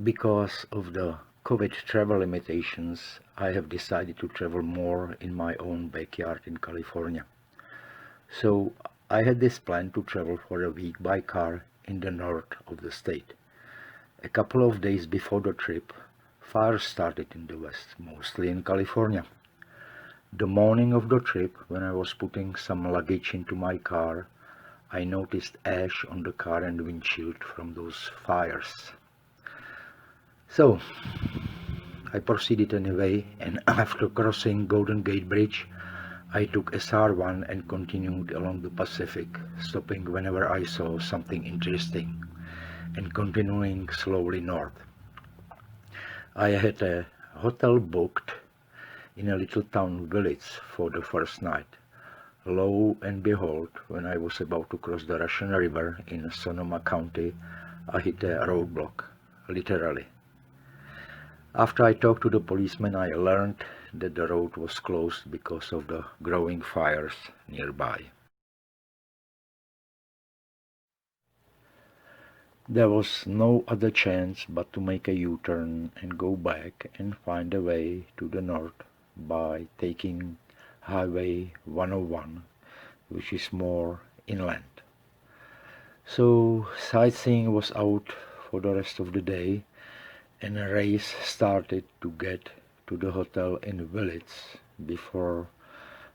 Because of the COVID travel limitations, I have decided to travel more in my own backyard in California. So I had this plan to travel for a week by car in the north of the state. A couple of days before the trip, fires started in the west, mostly in California. The morning of the trip, when I was putting some luggage into my car, I noticed ash on the car and windshield from those fires. So I proceeded anyway, and after crossing Golden Gate Bridge, I took SR1 and continued along the Pacific, stopping whenever I saw something interesting and continuing slowly north. I had a hotel booked in a little town village for the first night. Lo and behold, when I was about to cross the Russian River in Sonoma County, I hit a roadblock, literally. After I talked to the policeman, I learned that the road was closed because of the growing fires nearby. There was no other chance but to make a U-turn and go back and find a way to the north by taking Highway 101, which is more inland. So sightseeing was out for the rest of the day, and a race started to get to the hotel in the village before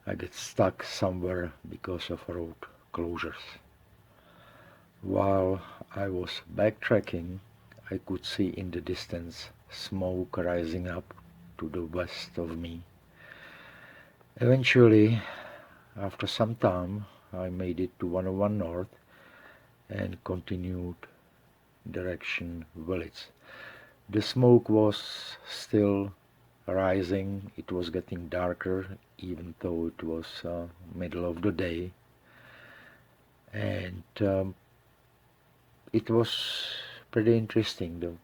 I get stuck somewhere because of road closures. While I was backtracking, I could see in the distance smoke rising up to the west of me. Eventually, after some time, I made it to 101 North and continued direction village. The smoke was still rising. It was getting darker, even though it was middle of the day, and it was pretty interesting.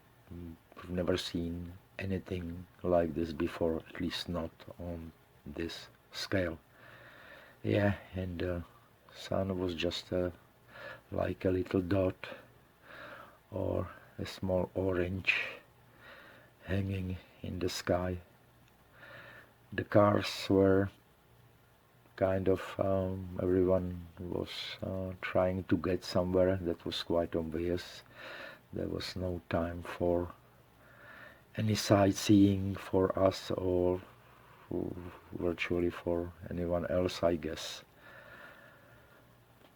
I've never seen anything like this before, at least not on this scale. Yeah, and the sun was just like a little dot or a small orange hanging in the sky. The cars were kind of, everyone was trying to get somewhere. That was quite obvious. There was no time for any sightseeing for us or virtually for anyone else, I guess.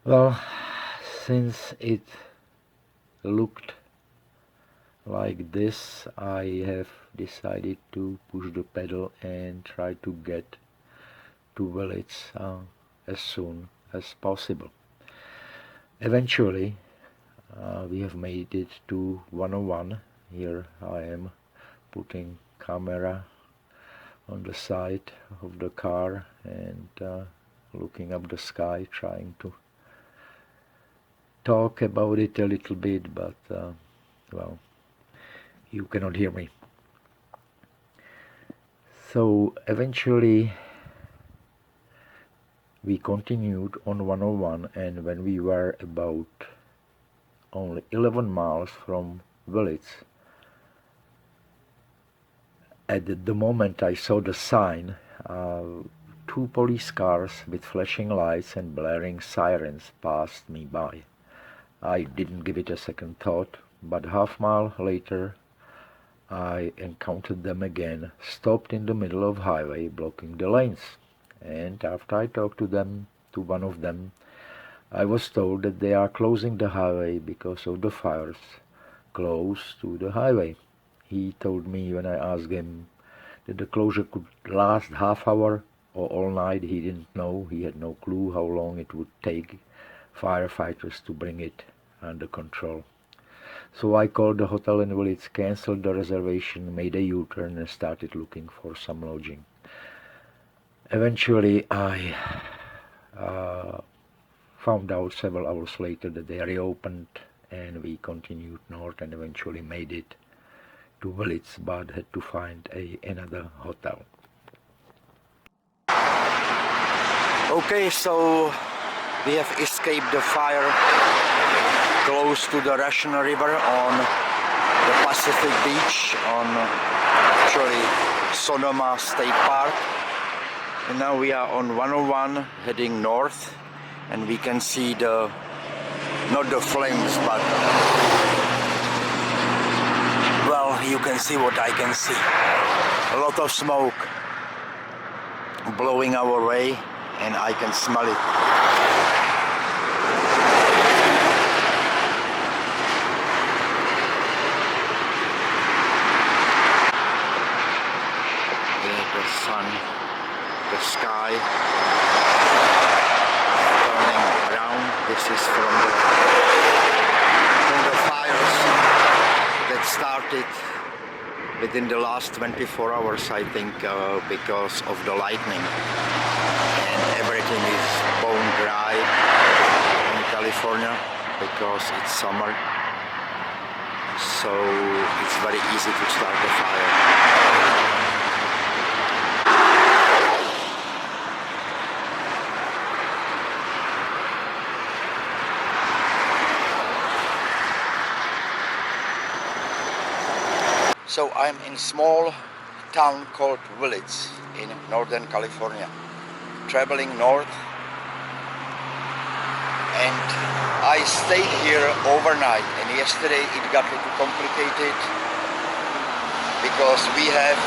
Well, since it looked like this, I have decided to push the pedal and try to get to village as soon as possible. Eventually, we have made it to 101. Here I am putting camera on the side of the car and looking up the sky, trying to talk about it a little bit, but well, you cannot hear me. So eventually we continued on 101, and when we were about only 11 miles from village, at the moment I saw the sign, two police cars with flashing lights and blaring sirens passed me by. I didn't give it a second thought, but half-mile later I encountered them again, stopped in the middle of highway, blocking the lanes. And after I talked to one of them, I was told that they are closing the highway because of the fires close to the highway. He told me when I asked him that the closure could last half hour or all night. He didn't know. He had no clue how long it would take firefighters to bring it under control. So I called the hotel in village, cancelled the reservation, made a U-turn and started looking for some lodging. Eventually I found out several hours later that they reopened, and we continued north and eventually made it to village, but had to find another hotel. Okay, so we have escaped the fire close to the Russian River on the Pacific Beach on actually Sonoma State Park. And now we are on 101 heading north, and we can see the, not the flames, but well, you can see what I can see. A lot of smoke blowing our way, and I can smell it. The sun, the sky turning around. This is from the fires that started within the last 24 hours, I think, because of the lightning, and everything is bone dry in California because it's summer, so it's very easy to start a fire. So I'm in a small town called Willits in Northern California, traveling north, and I stayed here overnight, and yesterday it got a little complicated because we have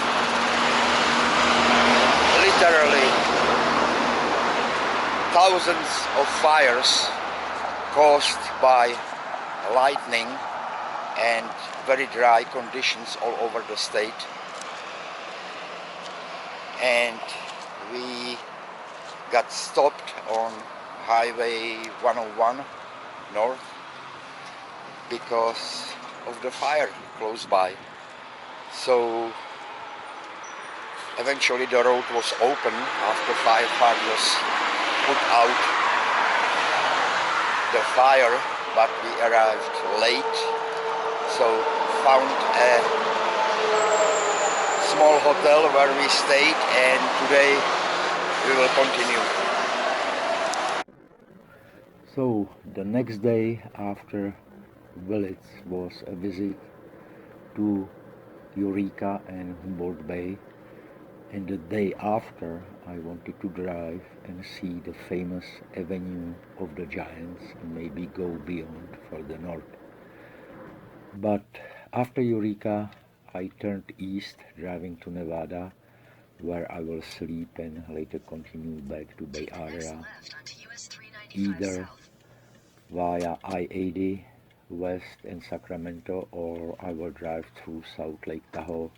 literally thousands of fires caused by lightning and very dry conditions all over the state, and we got stopped on Highway 101 north because of the fire close by. So eventually the road was open after firefighters put out the fire, but we arrived late, so found a small hotel where we stayed, and today we will continue. So the next day after Willits was a visit to Eureka and Humboldt Bay, and the day after I wanted to drive and see the famous Avenue of the Giants and maybe go beyond further north. But after Eureka, I turned east, driving to Nevada, where I will sleep and later continue back to Bay Area, either via I-80 west and Sacramento, or I will drive through South Lake Tahoe,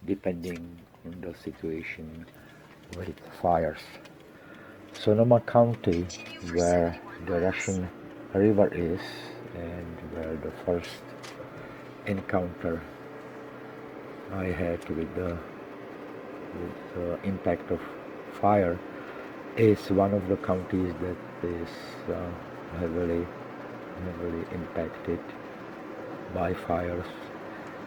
depending on the situation with fires. Sonoma County, where the Russian River is and where the first encounter I had with the impact of fire, is one of the counties that is heavily impacted by fires.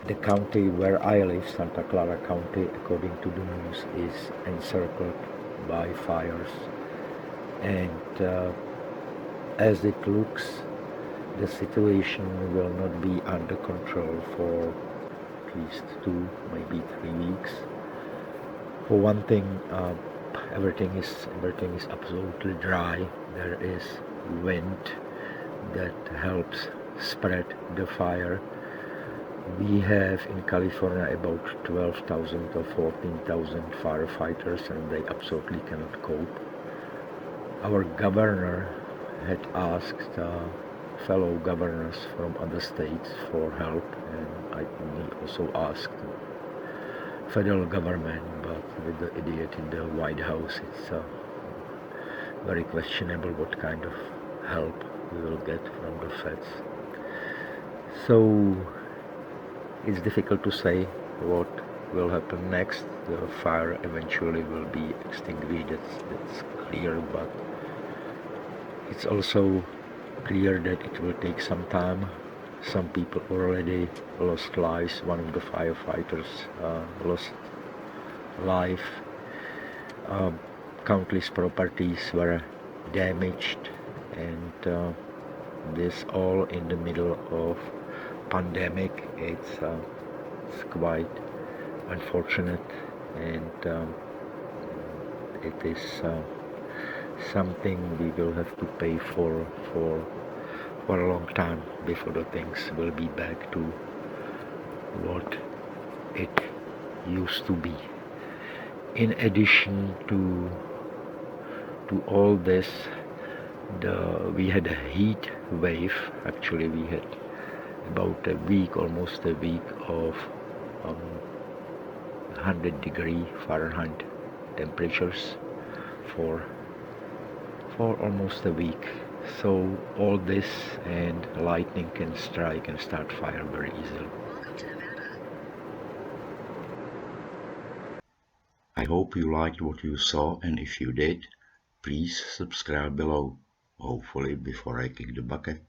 The county where I live, Santa Clara County, according to the news, is encircled by fires, and as it looks, the situation will not be under control for at least 2, maybe 3 weeks. For one thing, everything is absolutely dry. There is wind that helps spread the fire. We have in California about 12,000 or 14,000 firefighters, and they absolutely cannot cope. Our governor had asked fellow governors from other states for help, and he also asked federal government, but with the idiot in the White House, it's very questionable what kind of help we will get from the feds. So it's difficult to say what will happen next. The fire eventually will be extinguished, that's clear, but it's also clear that it will take some time. Some people already lost lives. One of the firefighters lost life. Countless properties were damaged, and this all in the middle of pandemic. It's quite unfortunate, and it is something we will have to pay for a long time before the things will be back to what it used to be. In addition to all this, we had a heat wave. Actually, we had about a week, almost a week of 100-degree Fahrenheit temperatures for almost a week. So all this and lightning can strike and start fire very easily. I hope you liked what you saw, and if you did, please subscribe below, hopefully before I kick the bucket.